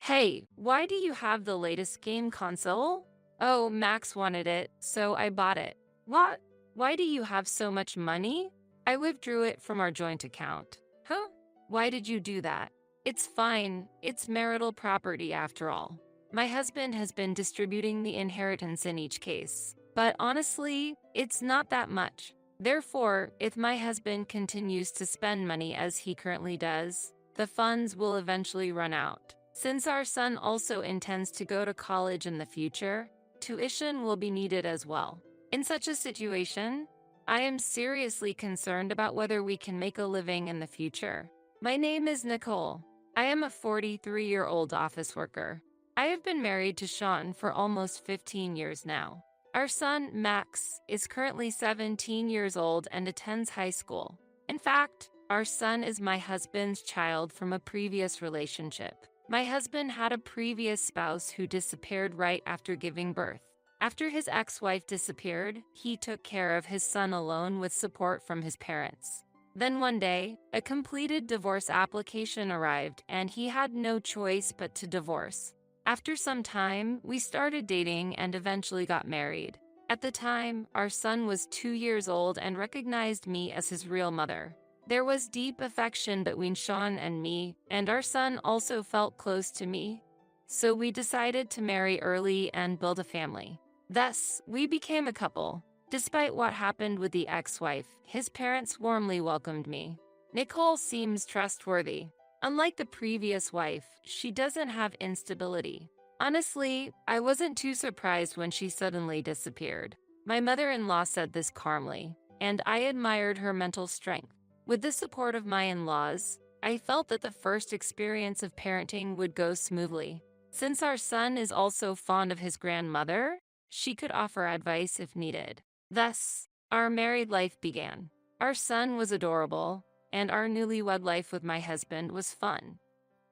Hey, why do you have the latest game console? Oh, Max wanted it, so I bought it. What? Why do you have so much money? I withdrew it from our joint account. Huh? Why did you do that? It's fine, it's marital property after all. My husband has been distributing the inheritance in each case, but honestly, it's not that much. Therefore, if my husband continues to spend money as he currently does, the funds will eventually run out. Since our son also intends to go to college in the future, tuition will be needed as well. In such a situation, I am seriously concerned about whether we can make a living in the future. My name is Nicole. I am a 43-year-old office worker. I have been married to Sean for almost 15 years now. Our son, Max, is currently 17 years old and attends high school. In fact, our son is my husband's child from a previous relationship. My husband had a previous spouse who disappeared right after giving birth. After his ex-wife disappeared, he took care of his son alone with support from his parents. Then one day, a completed divorce application arrived and he had no choice but to divorce. After some time, we started dating and eventually got married. At the time, our son was 2 years old and recognized me as his real mother. There was deep affection between Sean and me, and our son also felt close to me. So we decided to marry early and build a family. Thus, we became a couple. Despite what happened with the ex-wife, his parents warmly welcomed me. Nicole seems trustworthy. Unlike the previous wife, she doesn't have instability. Honestly, I wasn't too surprised when she suddenly disappeared. My mother-in-law said this calmly, and I admired her mental strength. With the support of my in-laws, I felt that the first experience of parenting would go smoothly. Since our son is also fond of his grandmother, she could offer advice if needed. Thus, our married life began. Our son was adorable, and our newlywed life with my husband was fun.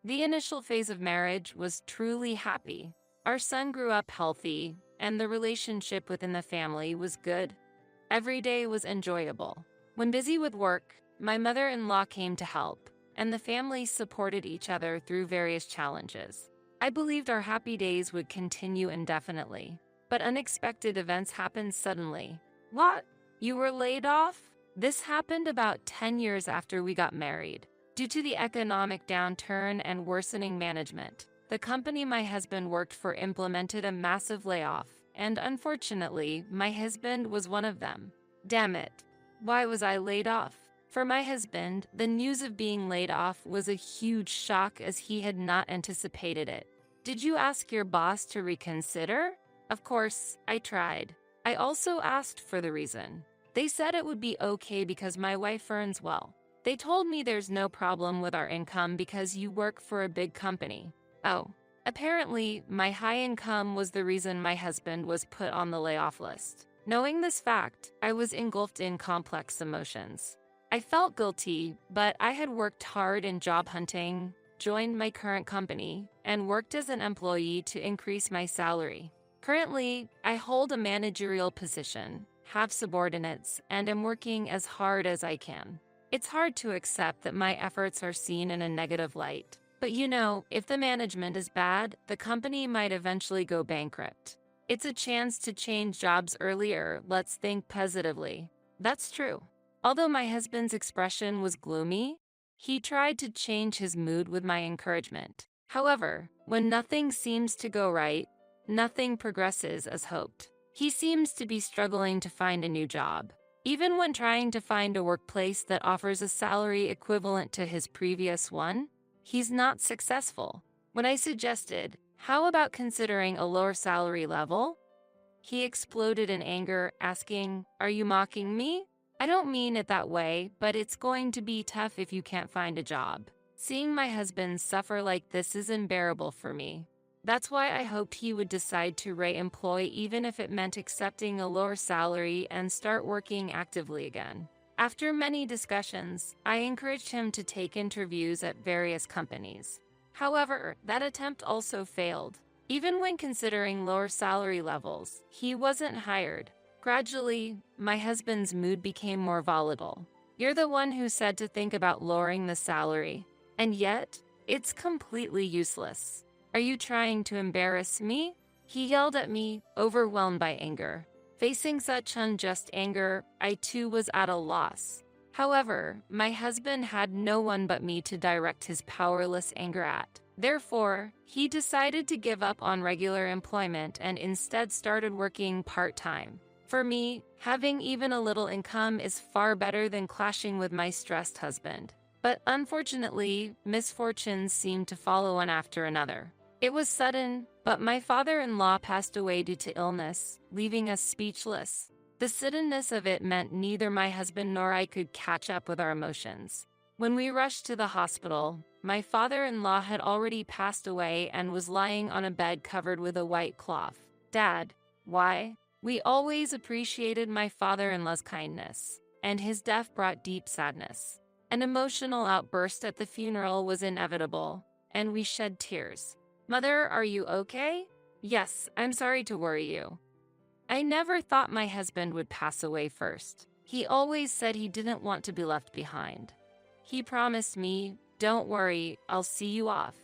The initial phase of marriage was truly happy. Our son grew up healthy, and the relationship within the family was good. Every day was enjoyable. When busy with work, my mother-in-law came to help, and the family supported each other through various challenges. I believed our happy days would continue indefinitely, but unexpected events happened suddenly. What? You were laid off? This happened about 10 years after we got married. Due to the economic downturn and worsening management, the company my husband worked for implemented a massive layoff, and unfortunately, my husband was one of them. Damn it. Why was I laid off? For my husband, the news of being laid off was a huge shock as he had not anticipated it. Did you ask your boss to reconsider? Of course, I tried. I also asked for the reason. They said it would be okay because my wife earns well. They told me there's no problem with our income because you work for a big company. Oh, apparently, my high income was the reason my husband was put on the layoff list. Knowing this fact, I was engulfed in complex emotions. I felt guilty, but I had worked hard in job hunting, joined my current company, and worked as an employee to increase my salary. Currently, I hold a managerial position, have subordinates, and am working as hard as I can. It's hard to accept that my efforts are seen in a negative light. But if the management is bad, the company might eventually go bankrupt. It's a chance to change jobs earlier, let's think positively. That's true. Although my husband's expression was gloomy, he tried to change his mood with my encouragement. However, when nothing seems to go right, nothing progresses as hoped. He seems to be struggling to find a new job. Even when trying to find a workplace that offers a salary equivalent to his previous one, he's not successful. When I suggested, how about considering a lower salary level? He exploded in anger, asking, "Are you mocking me? I don't mean it that way, but it's going to be tough if you can't find a job. Seeing my husband suffer like this is unbearable for me. That's why I hoped he would decide to re-employ even if it meant accepting a lower salary and start working actively again." After many discussions, I encouraged him to take interviews at various companies. However, that attempt also failed. Even when considering lower salary levels, he wasn't hired. Gradually, my husband's mood became more volatile. "You're the one who said to think about lowering the salary, and yet, it's completely useless. Are you trying to embarrass me? He yelled at me, overwhelmed by anger. Facing such unjust anger, I too was at a loss. However, my husband had no one but me to direct his powerless anger at. Therefore, he decided to give up on regular employment and instead started working part-time. For me, having even a little income is far better than clashing with my stressed husband. But unfortunately, misfortunes seemed to follow one after another. It was sudden, but my father-in-law passed away due to illness, leaving us speechless. The suddenness of it meant neither my husband nor I could catch up with our emotions. When we rushed to the hospital, my father-in-law had already passed away and was lying on a bed covered with a white cloth. Dad, why? We always appreciated my father-in-law's kindness, and his death brought deep sadness. An emotional outburst at the funeral was inevitable, and we shed tears. Mother, are you okay? Yes, I'm sorry to worry you. I never thought my husband would pass away first. He always said he didn't want to be left behind. He promised me, don't worry, I'll see you off.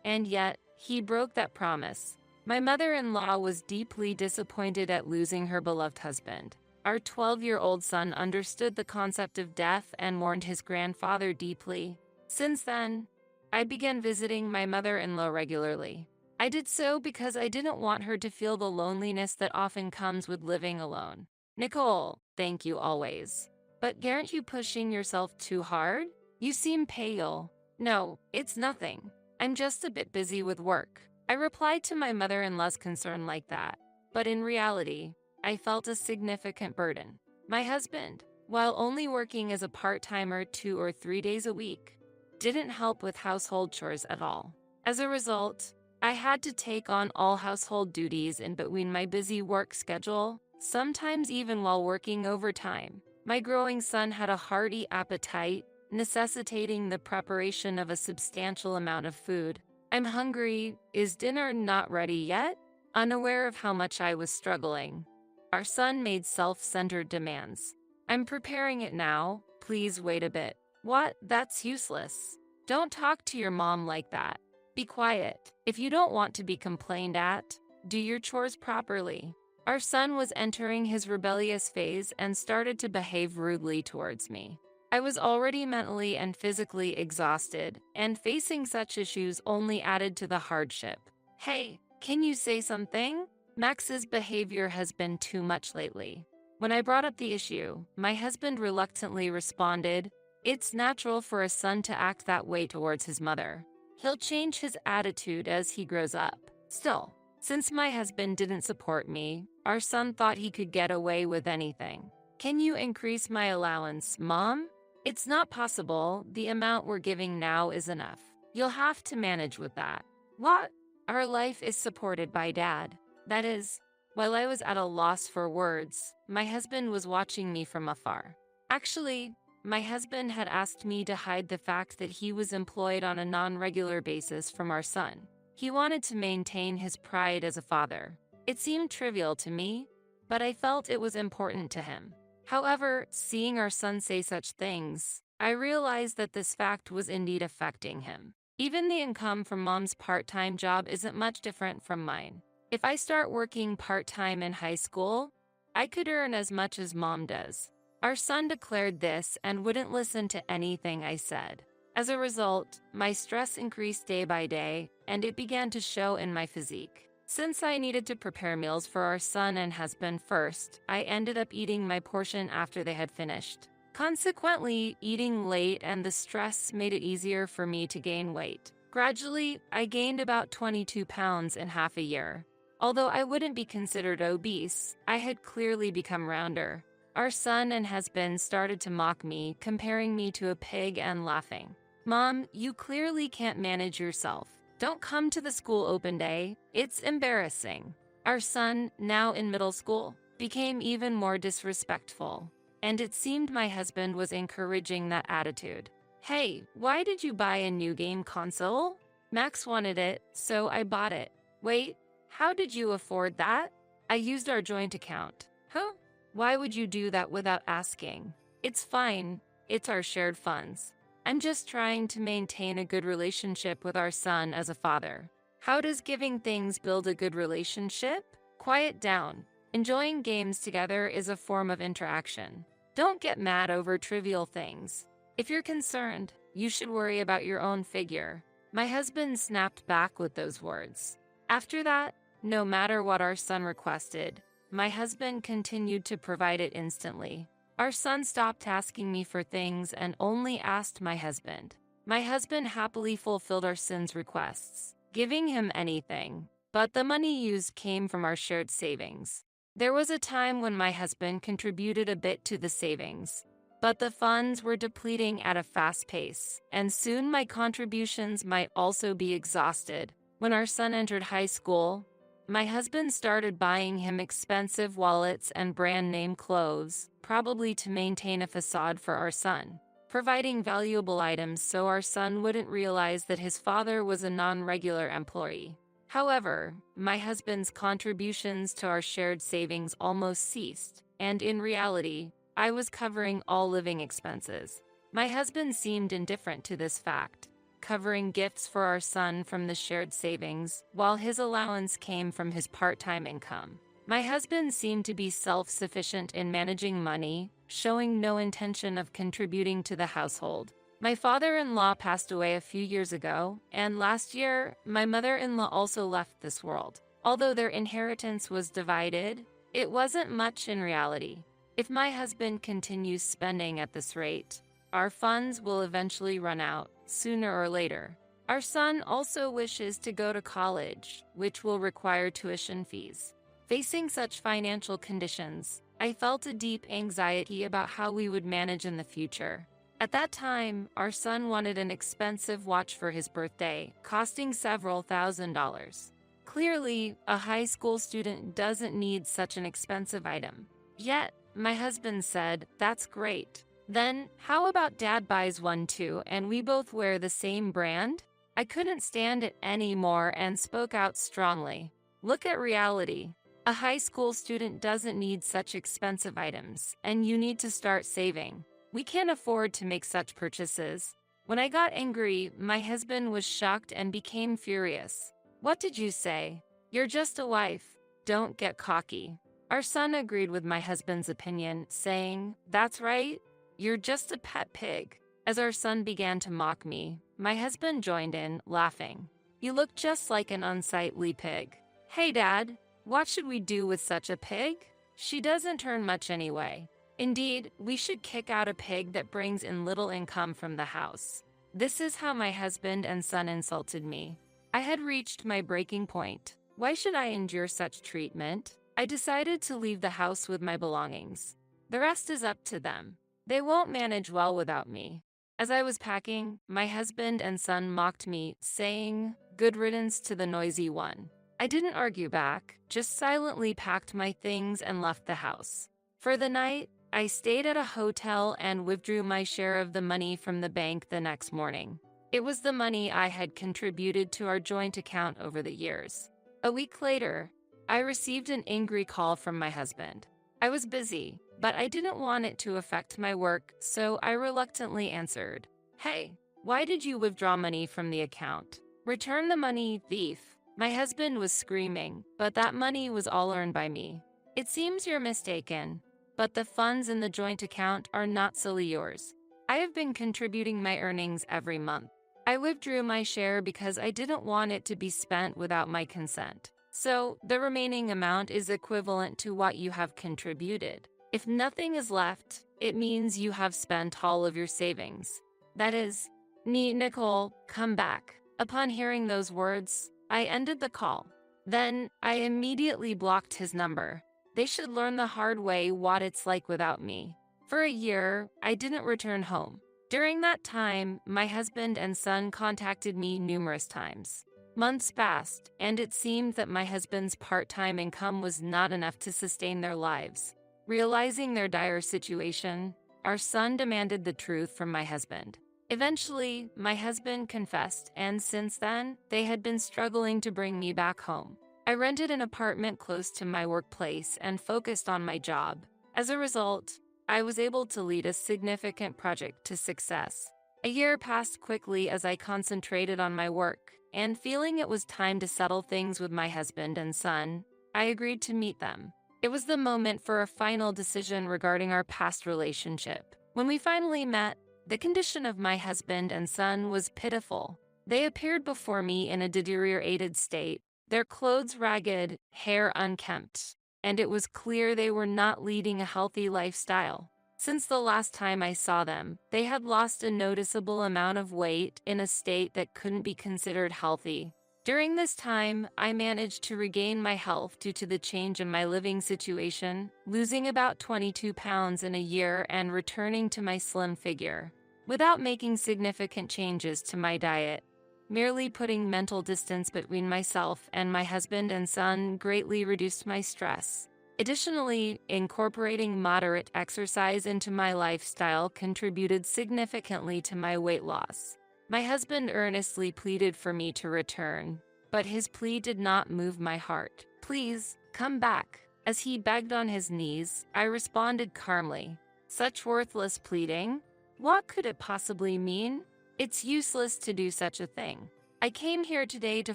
And yet, he broke that promise. My mother-in-law was deeply disappointed at losing her beloved husband. Our 12-year-old son understood the concept of death and mourned his grandfather deeply. Since then, I began visiting my mother-in-law regularly. I did so because I didn't want her to feel the loneliness that often comes with living alone. Nicole, thank you always. But aren't you pushing yourself too hard? You seem pale. No, it's nothing. I'm just a bit busy with work. I replied to my mother-in-law's concern like that. But in reality, I felt a significant burden. My husband, while only working as a part-timer 2 or 3 days a week, didn't help with household chores at all. As a result, I had to take on all household duties in between my busy work schedule, sometimes even while working overtime. My growing son had a hearty appetite, necessitating the preparation of a substantial amount of food. I'm hungry. Is dinner not ready yet? Unaware of how much I was struggling, our son made self-centered demands. I'm preparing it now. Please wait a bit. What? That's useless. Don't talk to your mom like that. Be quiet. If you don't want to be complained at, do your chores properly. Our son was entering his rebellious phase and started to behave rudely towards me. I was already mentally and physically exhausted, and facing such issues only added to the hardship. Hey, can you say something? Max's behavior has been too much lately. When I brought up the issue, my husband reluctantly responded, "It's natural for a son to act that way towards his mother. He'll change his attitude as he grows up." Still, since my husband didn't support me, our son thought he could get away with anything. "Can you increase my allowance, Mom?" "It's not possible. The amount we're giving now is enough. You'll have to manage with that." What? Our life is supported by Dad. That is, while I was at a loss for words, my husband was watching me from afar. Actually, my husband had asked me to hide the fact that he was employed on a non-regular basis from our son. He wanted to maintain his pride as a father. It seemed trivial to me, but I felt it was important to him. However, seeing our son say such things, I realized that this fact was indeed affecting him. Even the income from Mom's part-time job isn't much different from mine. If I start working part-time in high school, I could earn as much as Mom does. Our son declared this and wouldn't listen to anything I said. As a result, my stress increased day by day, and it began to show in my physique. Since I needed to prepare meals for our son and husband first, I ended up eating my portion after they had finished. Consequently, eating late and the stress made it easier for me to gain weight. Gradually, I gained about 22 pounds in half a year. Although I wouldn't be considered obese, I had clearly become rounder. Our son and husband started to mock me, comparing me to a pig and laughing. "Mom, you clearly can't manage yourself. Don't come to the school open day. It's embarrassing." Our son, now in middle school, became even more disrespectful, and it seemed my husband was encouraging that attitude. "Hey, why did you buy a new game console?" "Max wanted it, so I bought it." "Wait, how did you afford that?" "I used our joint account." "Huh? Why would you do that without asking?" "It's fine. It's our shared funds. I'm just trying to maintain a good relationship with our son as a father." How does giving things build a good relationship? Quiet down. Enjoying games together is a form of interaction. Don't get mad over trivial things. If you're concerned, you should worry about your own figure. My husband snapped back with those words. After that, no matter what our son requested, my husband continued to provide it instantly. Our son stopped asking me for things and only asked my husband. My husband happily fulfilled our son's requests, giving him anything, but the money used came from our shared savings. There was a time when my husband contributed a bit to the savings, but the funds were depleting at a fast pace, and soon my contributions might also be exhausted. When our son entered high school, my husband started buying him expensive wallets and brand-name clothes, probably to maintain a facade for our son, providing valuable items so our son wouldn't realize that his father was a non-regular employee. However, my husband's contributions to our shared savings almost ceased, and in reality, I was covering all living expenses. My husband seemed indifferent to this fact, covering gifts for our son from the shared savings, while his allowance came from his part-time income. My husband seemed to be self-sufficient in managing money, showing no intention of contributing to the household. My father-in-law passed away a few years ago, and last year, my mother-in-law also left this world. Although their inheritance was divided, it wasn't much in reality. If my husband continues spending at this rate, our funds will eventually run out, sooner or later. Our son also wishes to go to college, which will require tuition fees. Facing such financial conditions, I felt a deep anxiety about how we would manage in the future. At that time, our son wanted an expensive watch for his birthday, costing several $1,000s. Clearly, a high school student doesn't need such an expensive item. Yet, my husband said, "That's great. Then, how about Dad buys one too and we both wear the same brand?" I couldn't stand it anymore and spoke out strongly. Look at reality. A high school student doesn't need such expensive items, and you need to start saving. We can't afford to make such purchases. When I got angry, my husband was shocked and became furious. "What did you say? You're just a wife. Don't get cocky." Our son agreed with my husband's opinion, saying, "That's right. You're just a pet pig." As our son began to mock me, my husband joined in, laughing. "You look just like an unsightly pig." "Hey, Dad, what should we do with such a pig? She doesn't earn much anyway. Indeed, we should kick out a pig that brings in little income from the house." This is how my husband and son insulted me. I had reached my breaking point. Why should I endure such treatment? I decided to leave the house with my belongings. The rest is up to them. They won't manage well without me. As I was packing, my husband and son mocked me, saying, "Good riddance to the noisy one." I didn't argue back, just silently packed my things and left the house. For the night, I stayed at a hotel and withdrew my share of the money from the bank the next morning. It was the money I had contributed to our joint account over the years. A week later, I received an angry call from my husband. I was busy, but I didn't want it to affect my work, so I reluctantly answered. "Hey, why did you withdraw money from the account? Return the money, thief." My husband was screaming, but that money was all earned by me. "It seems you're mistaken, but the funds in the joint account are not solely yours. I have been contributing my earnings every month. I withdrew my share because I didn't want it to be spent without my consent. So, the remaining amount is equivalent to what you have contributed. If nothing is left, it means you have spent all of your savings. That is, Nicole, come back." Upon hearing those words, I ended the call. Then, I immediately blocked his number. They should learn the hard way what it's like without me. For a year, I didn't return home. During that time, my husband and son contacted me numerous times. Months passed, and it seemed that my husband's part-time income was not enough to sustain their lives. Realizing their dire situation, our son demanded the truth from my husband. Eventually, my husband confessed, and since then, they had been struggling to bring me back home. I rented an apartment close to my workplace and focused on my job. As a result, I was able to lead a significant project to success. A year passed quickly as I concentrated on my work, and feeling it was time to settle things with my husband and son, I agreed to meet them. It was the moment for a final decision regarding our past relationship. When we finally met, the condition of my husband and son was pitiful. They appeared before me in a deteriorated state, their clothes ragged, hair unkempt, and it was clear they were not leading a healthy lifestyle. Since the last time I saw them, they had lost a noticeable amount of weight in a state that couldn't be considered healthy. During this time, I managed to regain my health due to the change in my living situation, losing about 22 pounds in a year and returning to my slim figure. Without making significant changes to my diet, merely putting mental distance between myself and my husband and son greatly reduced my stress. Additionally, incorporating moderate exercise into my lifestyle contributed significantly to my weight loss. My husband earnestly pleaded for me to return, but his plea did not move my heart. "Please, come back." As he begged on his knees, I responded calmly. "Such worthless pleading? What could it possibly mean? It's useless to do such a thing. I came here today to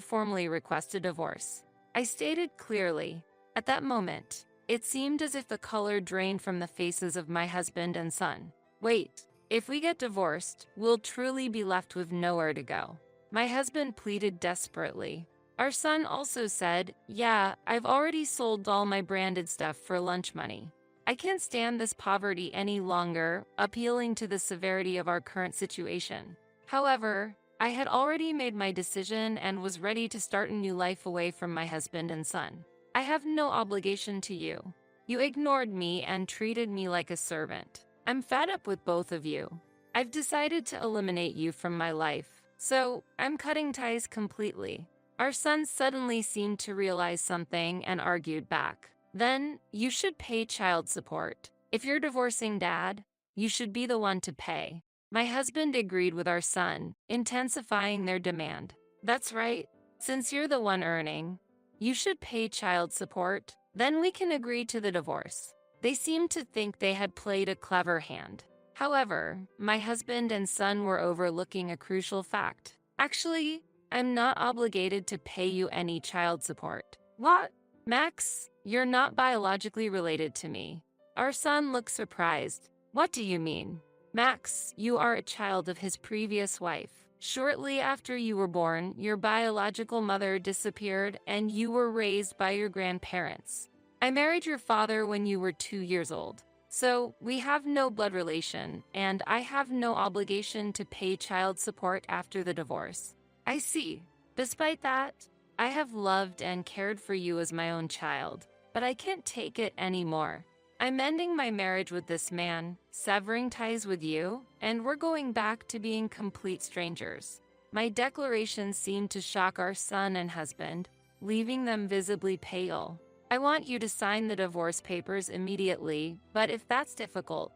formally request a divorce," I stated clearly. At that moment, it seemed as if the color drained from the faces of my husband and son. "Wait. If we get divorced, we'll truly be left with nowhere to go," my husband pleaded desperately. Our son also said, "Yeah, I've already sold all my branded stuff for lunch money. I can't stand this poverty any longer," appealing to the severity of our current situation. However, I had already made my decision and was ready to start a new life away from my husband and son. "I have no obligation to you. You ignored me and treated me like a servant. I'm fed up with both of you. I've decided to eliminate you from my life, so I'm cutting ties completely." Our son suddenly seemed to realize something and argued back. "Then, you should pay child support. If you're divorcing Dad, you should be the one to pay." My husband agreed with our son, intensifying their demand. "That's right. Since you're the one earning, you should pay child support. Then we can agree to the divorce." They seemed to think they had played a clever hand. However, my husband and son were overlooking a crucial fact. "Actually, I'm not obligated to pay you any child support." "What? Max, you're not biologically related to me." Our son looked surprised. "What do you mean?" "Max, you are a child of his previous wife. Shortly after you were born, your biological mother disappeared and you were raised by your grandparents. I married your father when you were 2 years old. So, we have no blood relation, and I have no obligation to pay child support after the divorce." "I see. Despite that, I have loved and cared for you as my own child, but I can't take it anymore. I'm ending my marriage with this man, severing ties with you, and we're going back to being complete strangers." My declaration seemed to shock our son and husband, leaving them visibly pale. "I want you to sign the divorce papers immediately, but if that's difficult,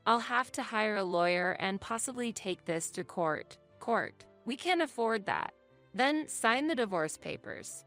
I'll have to hire a lawyer and possibly take this to court." "Court? We can't afford that." "Then sign the divorce papers."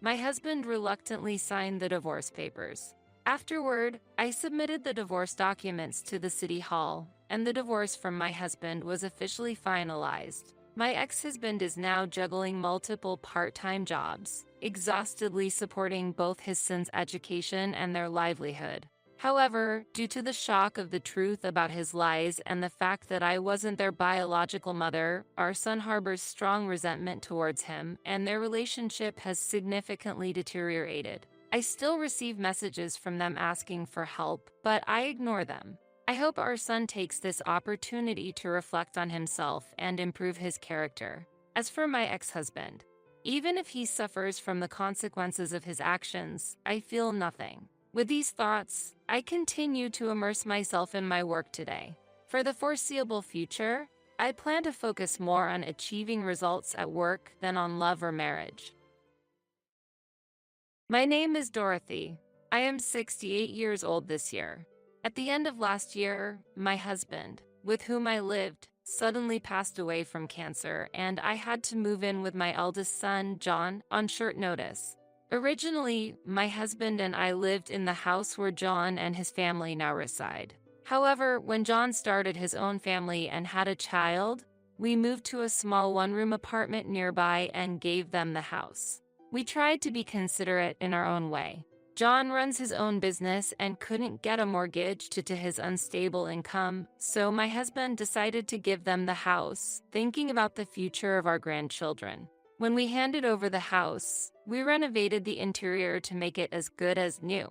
My husband reluctantly signed the divorce papers. Afterward, I submitted the divorce documents to the city hall, and the divorce from my husband was officially finalized. My ex-husband is now juggling multiple part-time jobs, exhaustively supporting both his sons' education and their livelihood. However, due to the shock of the truth about his lies and the fact that I wasn't their biological mother, our son harbors strong resentment towards him, and their relationship has significantly deteriorated. I still receive messages from them asking for help, but I ignore them. I hope our son takes this opportunity to reflect on himself and improve his character. As for my ex-husband, even if he suffers from the consequences of his actions, I feel nothing. With these thoughts, I continue to immerse myself in my work today. For the foreseeable future, I plan to focus more on achieving results at work than on love or marriage. My name is Dorothy. I am 68 years old this year. At the end of last year, my husband, with whom I lived, suddenly passed away from cancer, and I had to move in with my eldest son, John, on short notice. Originally, my husband and I lived in the house where John and his family now reside. However, when John started his own family and had a child, we moved to a small one-room apartment nearby and gave them the house. We tried to be considerate in our own way. John runs his own business and couldn't get a mortgage due to his unstable income, so my husband decided to give them the house, thinking about the future of our grandchildren. When we handed over the house, we renovated the interior to make it as good as new.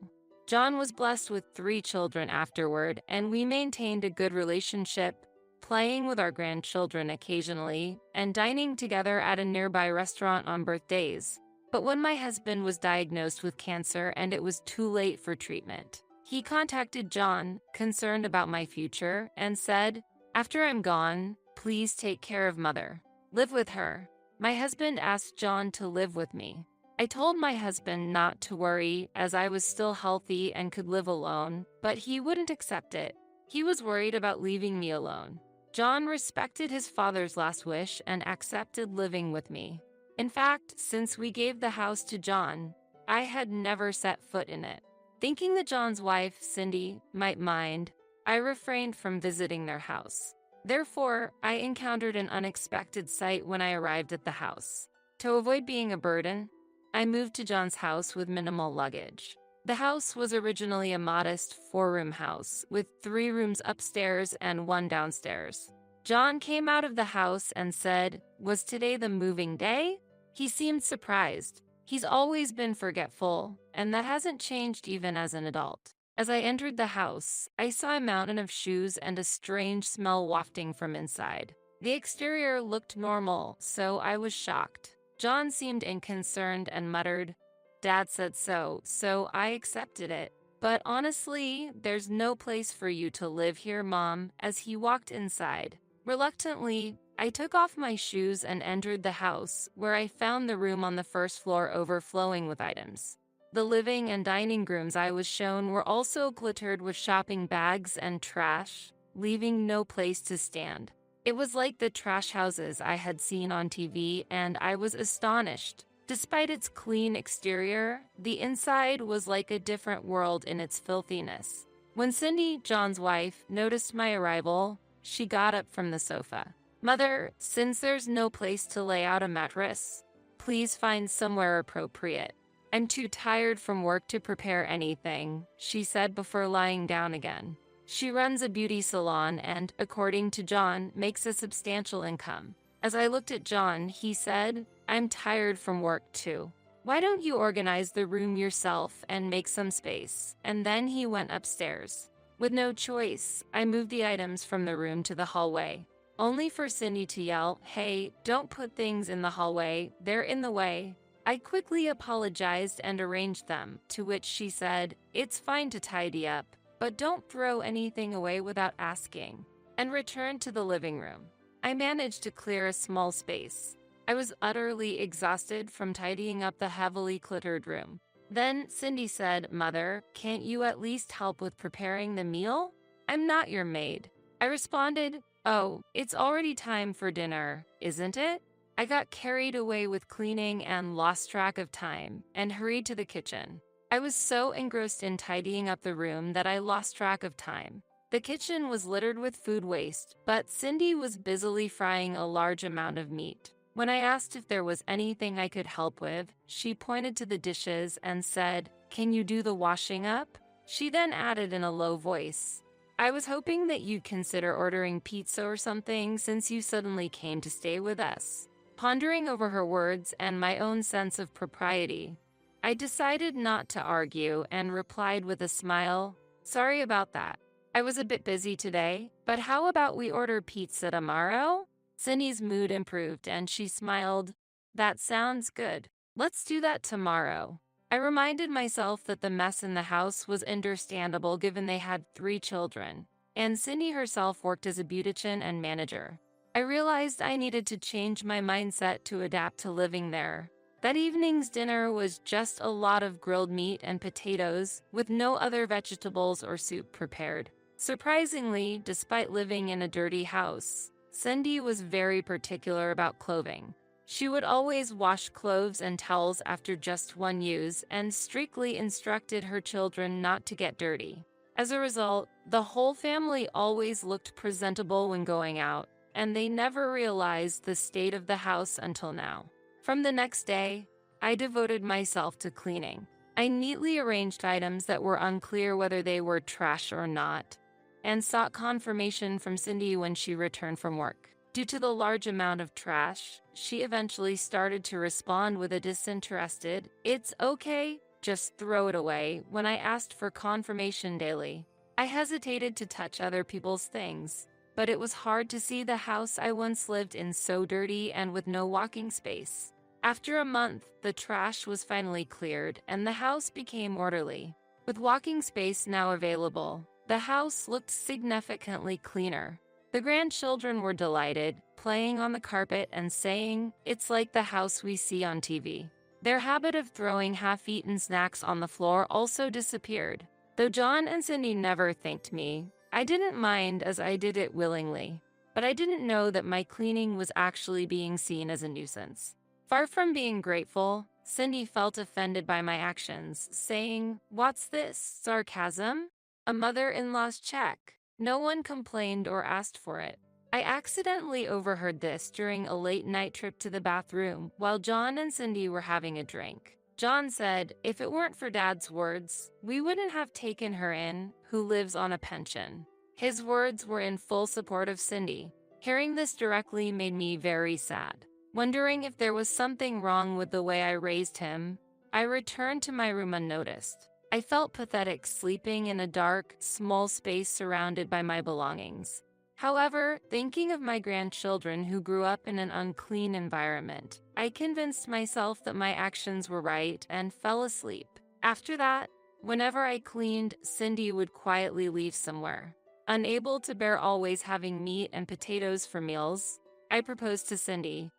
John was blessed with 3 children afterward, and we maintained a good relationship, playing with our grandchildren occasionally, and dining together at a nearby restaurant on birthdays. But when my husband was diagnosed with cancer and it was too late for treatment, he contacted John, concerned about my future, and said, "After I'm gone, please take care of Mother. Live with her." My husband asked John to live with me. I told my husband not to worry as I was still healthy and could live alone, but he wouldn't accept it. He was worried about leaving me alone. John respected his father's last wish and accepted living with me. In fact, since we gave the house to John, I had never set foot in it. Thinking that John's wife, Cindy, might mind, I refrained from visiting their house. Therefore, I encountered an unexpected sight when I arrived at the house. To avoid being a burden, I moved to John's house with minimal luggage. The house was originally a modest 4-room house with 3 rooms upstairs and 1 downstairs. John came out of the house and said, "Was today the moving day?" He seemed surprised. He's always been forgetful, and that hasn't changed even as an adult. As I entered the house, I saw a mountain of shoes and a strange smell wafting from inside. The exterior looked normal, so I was shocked. John seemed unconcerned and muttered, "Dad said so, so I accepted it. But honestly, there's no place for you to live here, Mom," as he walked inside. Reluctantly, I took off my shoes and entered the house, where I found the room on the first floor overflowing with items. The living and dining rooms I was shown were also glittered with shopping bags and trash, leaving no place to stand. It was like the trash houses I had seen on TV, and I was astonished. Despite its clean exterior, the inside was like a different world in its filthiness. When Cindy, John's wife, noticed my arrival, she got up from the sofa. "Mother, since there's no place to lay out a mattress, please find somewhere appropriate. I'm too tired from work to prepare anything," she said before lying down again. She runs a beauty salon and, according to John, makes a substantial income. As I looked at John, he said, "I'm tired from work too. Why don't you organize the room yourself and make some space?" And then he went upstairs. With no choice, I moved the items from the room to the hallway, only for Cindy to yell, "Hey, don't put things in the hallway, they're in the way." I quickly apologized and arranged them, to which she said, "It's fine to tidy up, but don't throw anything away without asking," and returned to the living room. I managed to clear a small space. I was utterly exhausted from tidying up the heavily cluttered room. Then Cindy said, "Mother, can't you at least help with preparing the meal? I'm not your maid." I responded, "Oh, it's already time for dinner, isn't it?" I got carried away with cleaning and lost track of time, and hurried to the kitchen. I was so engrossed in tidying up the room that I lost track of time. The kitchen was littered with food waste, but Cindy was busily frying a large amount of meat. When I asked if there was anything I could help with, she pointed to the dishes and said, "Can you do the washing up?" She then added in a low voice, "I was hoping that you'd consider ordering pizza or something since you suddenly came to stay with us." Pondering over her words and my own sense of propriety, I decided not to argue and replied with a smile, "Sorry about that. I was a bit busy today, but how about we order pizza tomorrow?" Cindy's mood improved and she smiled. "That sounds good. Let's do that tomorrow." I reminded myself that the mess in the house was understandable given they had 3 children, and Cindy herself worked as a beautician and manager. I realized I needed to change my mindset to adapt to living there. That evening's dinner was just a lot of grilled meat and potatoes, with no other vegetables or soup prepared. Surprisingly, despite living in a dirty house, Cindy was very particular about clothing. She would always wash clothes and towels after just one use and strictly instructed her children not to get dirty. As a result, the whole family always looked presentable when going out, and they never realized the state of the house until now. From the next day, I devoted myself to cleaning. I neatly arranged items that were unclear whether they were trash or not, and sought confirmation from Cindy when she returned from work. Due to the large amount of trash, she eventually started to respond with a disinterested, "It's okay, just throw it away," when I asked for confirmation daily. I hesitated to touch other people's things, but it was hard to see the house I once lived in so dirty and with no walking space. After a month, the trash was finally cleared and the house became orderly. With walking space now available, the house looked significantly cleaner. The grandchildren were delighted, playing on the carpet and saying, "It's like the house we see on TV." Their habit of throwing half-eaten snacks on the floor also disappeared. Though John and Cindy never thanked me, I didn't mind as I did it willingly. But I didn't know that my cleaning was actually being seen as a nuisance. Far from being grateful, Cindy felt offended by my actions, saying, "What's this, sarcasm? A mother-in-law's check." No one complained or asked for it. I accidentally overheard this during a late-night trip to the bathroom while John and Cindy were having a drink. John said, "If it weren't for Dad's words, we wouldn't have taken her in, who lives on a pension." His words were in full support of Cindy. Hearing this directly made me very sad. Wondering if there was something wrong with the way I raised him, I returned to my room unnoticed. I felt pathetic sleeping in a dark, small space surrounded by my belongings. However, thinking of my grandchildren who grew up in an unclean environment, I convinced myself that my actions were right and fell asleep. After that, whenever I cleaned, Cindy would quietly leave somewhere. Unable to bear always having meat and potatoes for meals, I proposed to Cindy,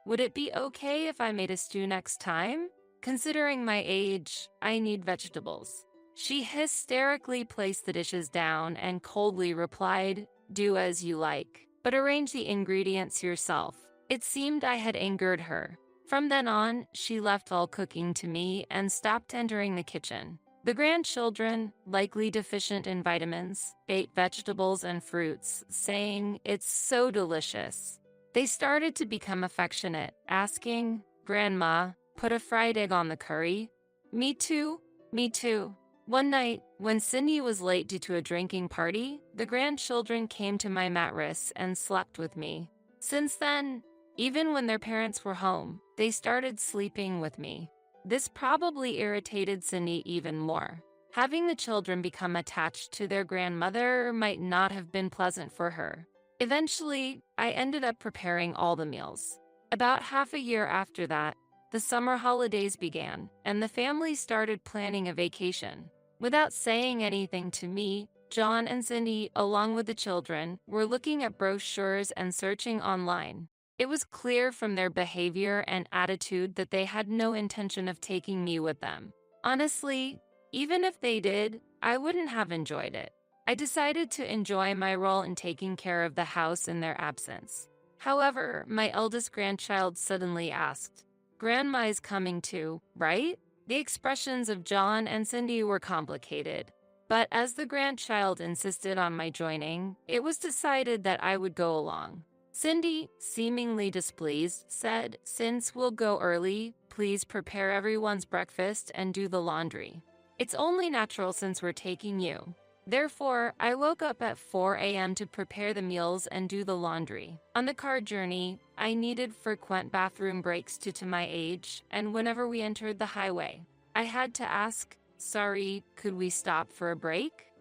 "Would it be okay if I made a stew next time? Considering my age, I need vegetables." She hysterically placed the dishes down and coldly replied, "Do as you like, but arrange the ingredients yourself." It seemed I had angered her. From then on, she left all cooking to me and stopped entering the kitchen. The grandchildren, likely deficient in vitamins, ate vegetables and fruits, saying, "It's so delicious." They started to become affectionate, asking, "Grandma, put a fried egg on the curry?" "Me too, me too." One night, when Cindy was late due to a drinking party, the grandchildren came to my mattress and slept with me. Since then, even when their parents were home, they started sleeping with me. This probably irritated Cindy even more. Having the children become attached to their grandmother might not have been pleasant for her. Eventually, I ended up preparing all the meals. About half a year after that, the summer holidays began, and the family started planning a vacation. Without saying anything to me, John and Cindy, along with the children, were looking at brochures and searching online. It was clear from their behavior and attitude that they had no intention of taking me with them. Honestly, even if they did, I wouldn't have enjoyed it. I decided to enjoy my role in taking care of the house in their absence. However, my eldest grandchild suddenly asked, "Grandma is coming too, right?" The expressions of John and Cindy were complicated, but as the grandchild insisted on my joining, it was decided that I would go along. Cindy, seemingly displeased, said, "Since we'll go early, please prepare everyone's breakfast and do the laundry. It's only natural since we're taking you." Therefore, I woke up at 4 a.m. to prepare the meals and do the laundry. On the car journey, I needed frequent bathroom breaks due to my age, and whenever we entered the highway, I had to ask, "Sorry, could we stop for a break?"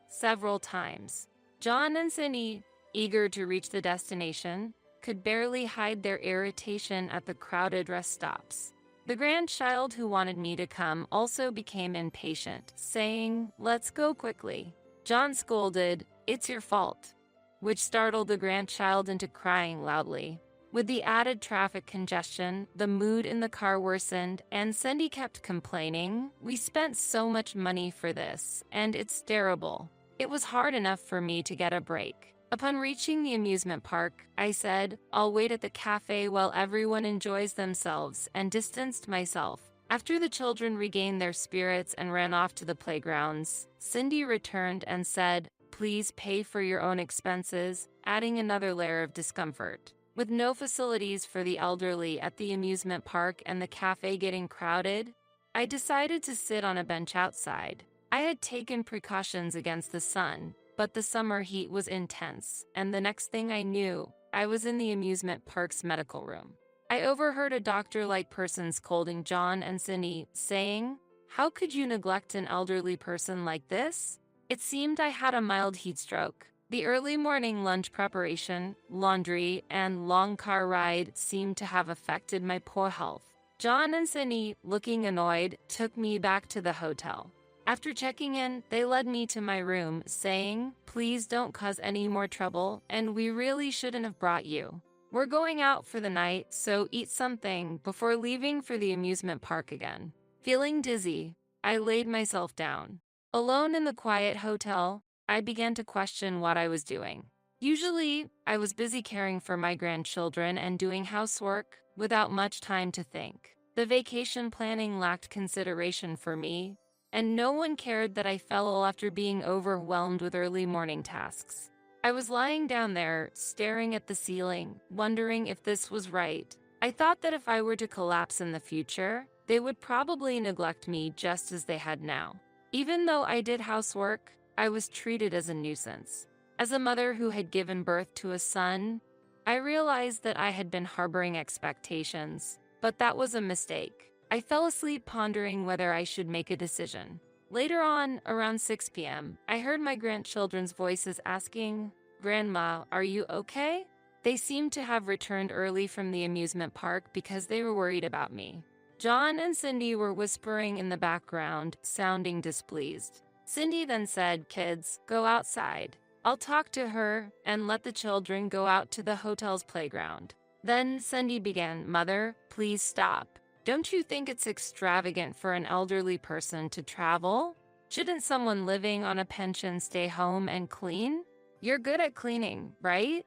Several times. John and Cindy, eager to reach the destination, could barely hide their irritation at the crowded rest stops. The grandchild who wanted me to come also became impatient, saying, "Let's go quickly." John scolded, "It's your fault," which startled the grandchild into crying loudly. With the added traffic congestion, the mood in the car worsened, and Cindy kept complaining, "We spent so much money for this, and it's terrible." It was hard enough for me to get a break. Upon reaching the amusement park, I said, "I'll wait at the cafe while everyone enjoys themselves," and distanced myself. After the children regained their spirits and ran off to the playgrounds, Cindy returned and said, please pay for your own expenses, adding another layer of discomfort. With no facilities for the elderly at the amusement park and the cafe getting crowded, I decided to sit on a bench outside. I had taken precautions against the sun, but the summer heat was intense, and the next thing I knew, I was in the amusement park's medical room. I overheard a doctor-like person scolding John and Cindy, saying, "How could you neglect an elderly person like this?" It seemed I had a mild heat stroke. The early morning lunch preparation, laundry, and long car ride seemed to have affected my poor health. John and Cindy, looking annoyed, took me back to the hotel. After checking in, they led me to my room, saying, "Please don't cause any more trouble, and we really shouldn't have brought you. We're going out for the night, so eat something before leaving for the amusement park again." Feeling dizzy, I laid myself down. Alone in the quiet hotel, I began to question what I was doing. Usually, I was busy caring for my grandchildren and doing housework without much time to think. The vacation planning lacked consideration for me, and no one cared that I fell ill after being overwhelmed with early morning tasks. I was lying down there, staring at the ceiling, wondering if this was right. I thought that if I were to collapse in the future, they would probably neglect me just as they had now. Even though I did housework, I was treated as a nuisance. As a mother who had given birth to a son, I realized that I had been harboring expectations, but that was a mistake. I fell asleep pondering whether I should make a decision. Later on, around 6 p.m., I heard my grandchildren's voices asking, "Grandma, are you okay?" They seemed to have returned early from the amusement park because they were worried about me. John and Cindy were whispering in the background, sounding displeased. Cindy then said, "Kids, go outside. I'll talk to her and let the children go out to the hotel's playground." Then Cindy began, "Mother, please stop. Don't you think it's extravagant for an elderly person to travel? Shouldn't someone living on a pension stay home and clean? You're good at cleaning, right?"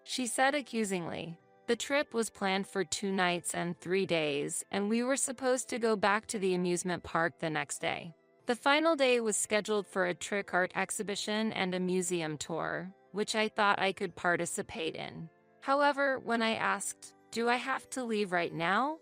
she said accusingly. The trip was planned for 2 nights and 3 days, and we were supposed to go back to the amusement park the next day. The final day was scheduled for a trick art exhibition and a museum tour, which I thought I could participate in. However, when I asked, "Do I have to leave right now?"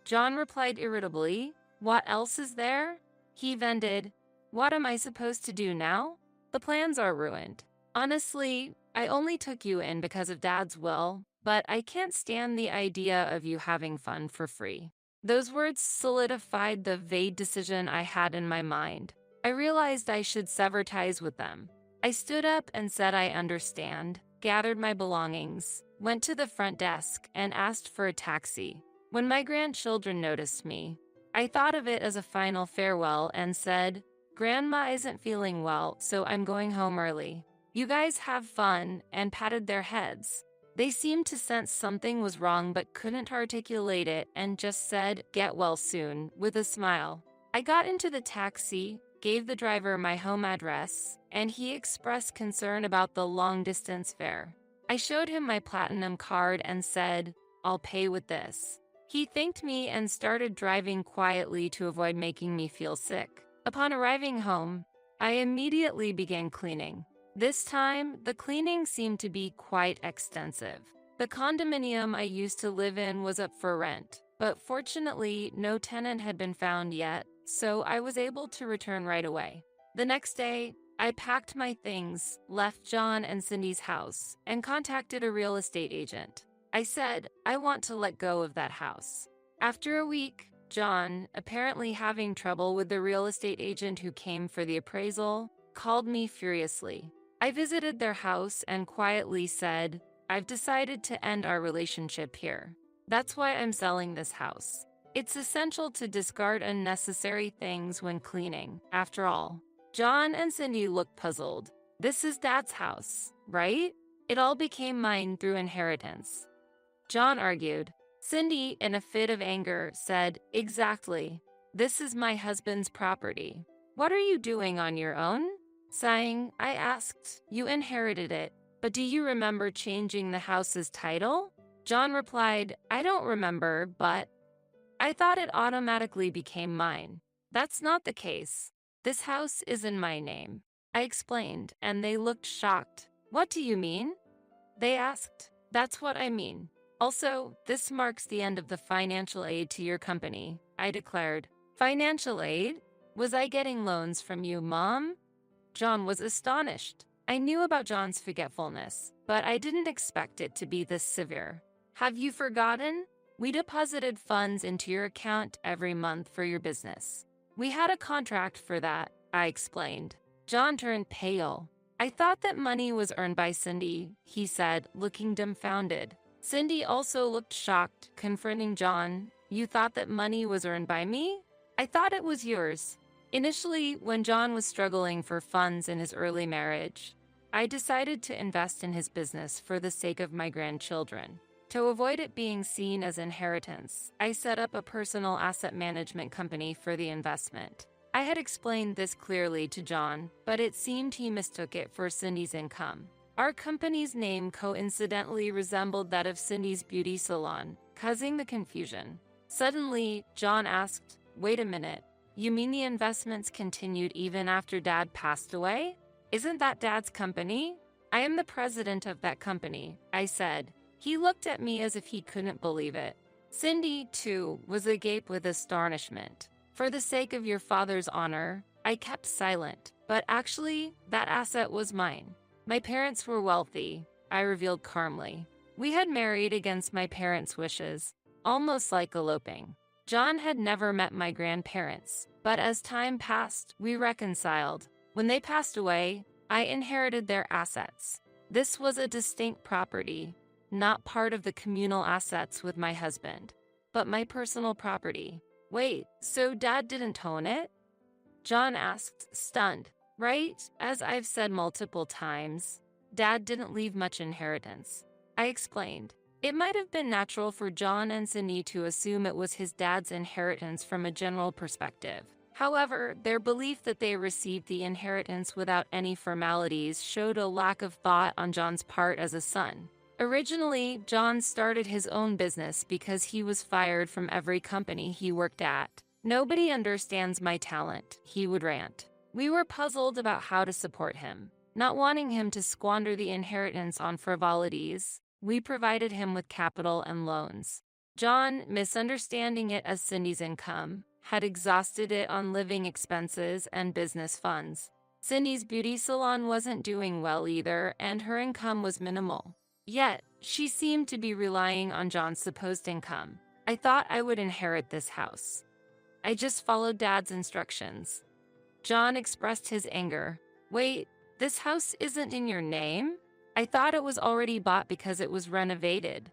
John replied irritably, "What else is there?" He vented, "What am I supposed to do now? The plans are ruined. Honestly, I only took you in because of Dad's will, but I can't stand the idea of you having fun for free." Those words solidified the vague decision I had in my mind. I realized I should sever ties with them. I stood up and said I understand, gathered my belongings, went to the front desk, and asked for a taxi. When my grandchildren noticed me, I thought of it as a final farewell and said, "Grandma isn't feeling well, so I'm going home early. You guys have fun," and patted their heads. They seemed to sense something was wrong but couldn't articulate it and just said, "Get well soon," with a smile. I got into the taxi, gave the driver my home address, and he expressed concern about the long-distance fare. I showed him my platinum card and said, "I'll pay with this." He thanked me and started driving quietly to avoid making me feel sick. Upon arriving home, I immediately began cleaning. This time, the cleaning seemed to be quite extensive. The condominium I used to live in was up for rent, but fortunately, no tenant had been found yet, so I was able to return right away. The next day, I packed my things, left John and Cindy's house, and contacted a real estate agent. I said, "I want to let go of that house." After a week, John, apparently having trouble with the real estate agent who came for the appraisal, called me furiously. I visited their house and quietly said, "I've decided to end our relationship here. That's why I'm selling this house. It's essential to discard unnecessary things when cleaning, after all." John and Cindy looked puzzled. "This is Dad's house, right? It all became mine through inheritance." John argued. Cindy, in a fit of anger, said, "Exactly. This is my husband's property. What are you doing on your own?" Sighing, I asked, "You inherited it, but do you remember changing the house's title?" John replied, "I don't remember, but I thought it automatically became mine. That's not the case. This house is in my name." I explained, and they looked shocked. What do you mean? They asked. That's what I mean. Also, this marks the end of the financial aid to your company, I declared. Financial aid? Was I getting loans from you, Mom? John was astonished. I knew about John's forgetfulness, but I didn't expect it to be this severe. Have you forgotten? We deposited funds into your account every month for your business. We had a contract for that, I explained. John turned pale. I thought that money was earned by Cindy, he said, looking dumbfounded. Cindy also looked shocked, confronting John. You thought that money was earned by me? I thought it was yours. Initially, when John was struggling for funds in his early marriage, I decided to invest in his business for the sake of my grandchildren. To avoid it being seen as inheritance, I set up a personal asset management company for the investment. I had explained this clearly to John, but it seemed he mistook it for Cindy's income. Our company's name coincidentally resembled that of Cindy's beauty salon, causing the confusion. Suddenly, John asked, "Wait a minute. You mean the investments continued even after Dad passed away? Isn't that Dad's company?" "I am the president of that company," I said. He looked at me as if he couldn't believe it. Cindy, too, was agape with astonishment. For the sake of your father's honor, I kept silent, but actually, that asset was mine. My parents were wealthy, I revealed calmly. We had married against my parents' wishes, almost like eloping. John had never met my grandparents, but as time passed, we reconciled. When they passed away, I inherited their assets. This was a distinct property, not part of the communal assets with my husband, but my personal property. Wait, so Dad didn't own it? John asked, stunned. Right, as I've said multiple times, Dad didn't leave much inheritance. I explained. It might have been natural for John and Cindy to assume it was his dad's inheritance from a general perspective. However, their belief that they received the inheritance without any formalities showed a lack of thought on John's part as a son. Originally, John started his own business because he was fired from every company he worked at. Nobody understands my talent, he would rant. We were puzzled about how to support him. Not wanting him to squander the inheritance on frivolities, we provided him with capital and loans. John, misunderstanding it as Cindy's income, had exhausted it on living expenses and business funds. Cindy's beauty salon wasn't doing well either, and her income was minimal. Yet, she seemed to be relying on John's supposed income. I thought I would inherit this house. I just followed Dad's instructions. John expressed his anger. Wait, this house isn't in your name? I thought it was already bought because it was renovated.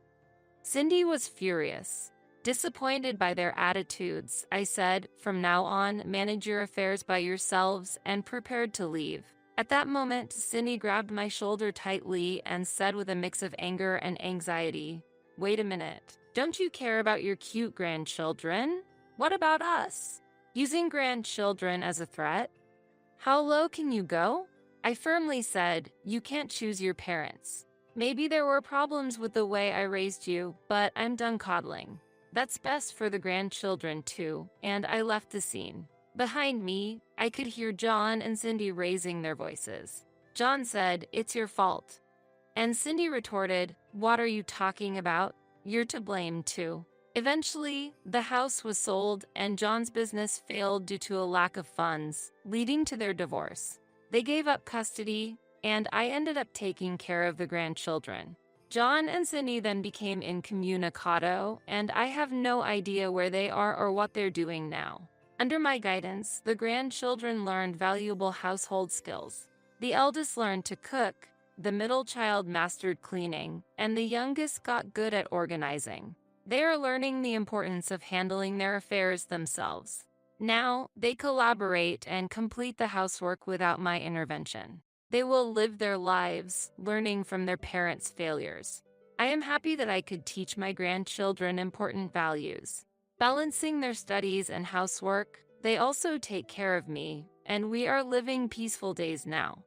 Cindy was furious. Disappointed by their attitudes, I said, from now on, manage your affairs by yourselves, and prepared to leave. At that moment, Cindy grabbed my shoulder tightly and said with a mix of anger and anxiety, "Wait a minute. Don't you care about your cute grandchildren? What about us?" Using grandchildren as a threat? How low can you go? I firmly said, you can't choose your parents. Maybe there were problems with the way I raised you, but I'm done coddling. That's best for the grandchildren too, and I left the scene. Behind me, I could hear John and Cindy raising their voices. John said, "It's your fault." And Cindy retorted, "What are you talking about? You're to blame too." Eventually, the house was sold and John's business failed due to a lack of funds, leading to their divorce. They gave up custody, and I ended up taking care of the grandchildren. John and Cindy then became incommunicado, and I have no idea where they are or what they're doing now. Under my guidance, the grandchildren learned valuable household skills. The eldest learned to cook, the middle child mastered cleaning, and the youngest got good at organizing. They are learning the importance of handling their affairs themselves. Now, they collaborate and complete the housework without my intervention. They will live their lives, learning from their parents' failures. I am happy that I could teach my grandchildren important values. Balancing their studies and housework, they also take care of me, and we are living peaceful days now.